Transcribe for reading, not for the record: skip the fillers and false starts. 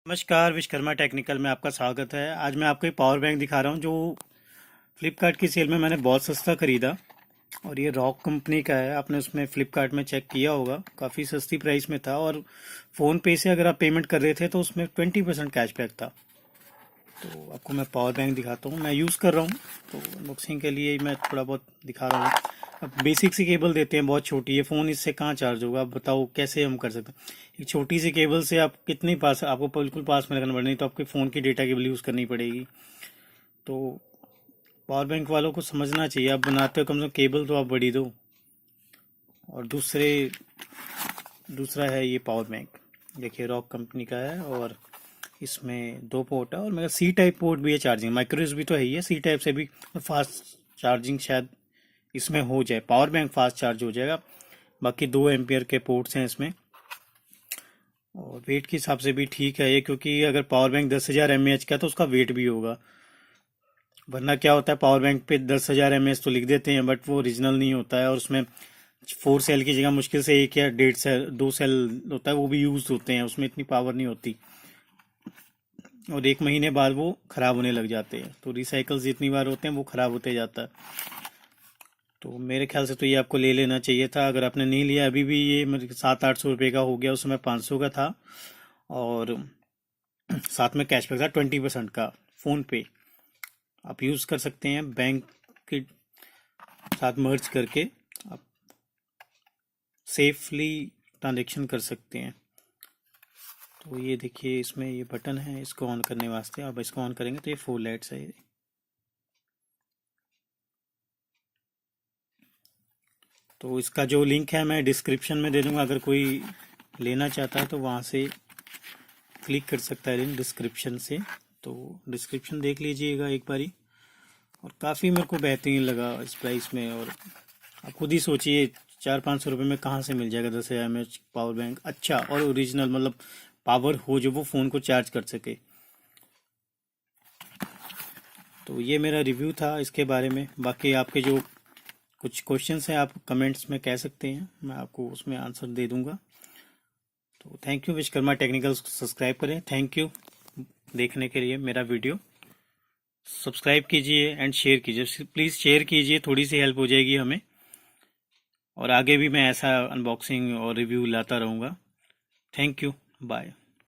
नमस्कार, विश्वकर्मा टेक्निकल में आपका स्वागत है। आज मैं आपको एक पावर बैंक दिखा रहा हूँ जो फ्लिपकार्ट की सेल में मैंने बहुत सस्ता खरीदा। और ये रॉक कंपनी का है। आपने उसमें फ्लिपकार्ट में चेक किया होगा, काफ़ी सस्ती प्राइस में था। और फ़ोन पे से अगर आप पेमेंट कर रहे थे तो उसमें 20% कैशबैक था। तो आपको मैं पावर बैंक दिखाता हूँ, मैं यूज़ कर रहा हूँ। तो अनबॉक्सिंग के लिए मैं थोड़ा बहुत दिखा रहा हूँ। अब बेसिक सी केबल देते हैं, बहुत छोटी है। फ़ोन इससे कहाँ चार्ज होगा, आप बताओ कैसे हम कर सकते हैं। एक छोटी सी केबल से आप कितनी पास, आपको बिल्कुल पास में रखना पड़ेगा, नहीं तो आपके फ़ोन की डेटा केबल यूज़ करनी पड़ेगी। तो पावर बैंक वालों को समझना चाहिए, आप बनाते हो कम से कम केबल तो आप बड़ी दो। और दूसरा है ये पावर बैंक, देखिए रॉक कंपनी का है। और इसमें दो पोर्ट है, और मेरा सी टाइप पोर्ट भी है। चार्जिंग माइक्रो यूएसबी तो है ही है, सी टाइप से भी फास्ट चार्जिंग शायद इसमें हो जाए। पावर बैंक फास्ट चार्ज हो जाएगा। बाकी 2 एम्पियर के पोर्ट्स हैं इसमें। और वेट के हिसाब से भी ठीक है ये, क्योंकि अगर पावर बैंक 10,000 mAh का है तो उसका वेट भी होगा। वरना क्या होता है, पावर बैंक पे 10,000 mAh तो लिख देते हैं, बट वो ओरिजिनल नहीं होता है। और उसमें 4 सेल की जगह मुश्किल से 1 या 1.5 सेल, 2 सेल होता है, वो भी यूज होते हैं। उसमें इतनी पावर नहीं होती। और 1 महीने बाद वो खराब होने लग जाते हैं। तो रिसाइकल जितनी बार होते हैं वो खराब होते जाता है। तो मेरे ख्याल से तो ये आपको ले लेना चाहिए था। अगर आपने नहीं लिया अभी भी, ये मेरे 700-800 रुपये का हो गया, उस समय 500 का था। और साथ में कैशबैक था 20% का। फ़ोन पे आप यूज़ कर सकते हैं, बैंक के साथ मर्ज करके आप सेफली ट्रांजेक्शन कर सकते हैं। तो ये देखिए, इसमें ये बटन है, इसको ऑन करने वास्ते। आप इसको ऑन करेंगे तो ये 4 लाइट्स है। तो इसका जो लिंक है मैं डिस्क्रिप्शन में दे दूंगा, अगर कोई लेना चाहता है तो वहाँ से क्लिक कर सकता है लिंक डिस्क्रिप्शन से। तो डिस्क्रिप्शन देख लीजिएगा एक बारी। और काफ़ी मेरे को बेहतरीन लगा इस प्राइस में। और आप खुद ही सोचिए, 400-500 रुपये में कहाँ से मिल जाएगा 10,000 mAh पावर बैंक अच्छा और ओरिजिनल, मतलब पावर हो जो वो फ़ोन को चार्ज कर सके। तो ये मेरा रिव्यू था इसके बारे में। बाकी आपके जो कुछ क्वेश्चंस हैं आप कमेंट्स में कह सकते हैं, मैं आपको उसमें आंसर दे दूंगा। तो thank you. Vishwakarma technical subscribe करें। थैंक यू देखने के लिए मेरा वीडियो। सब्सक्राइब कीजिए एंड शेयर कीजिए, प्लीज़ शेयर कीजिए, थोड़ी सी हेल्प हो जाएगी हमें। और आगे भी मैं ऐसा अनबॉक्सिंग और रिव्यू लाता रहूँगा। Thank you, bye.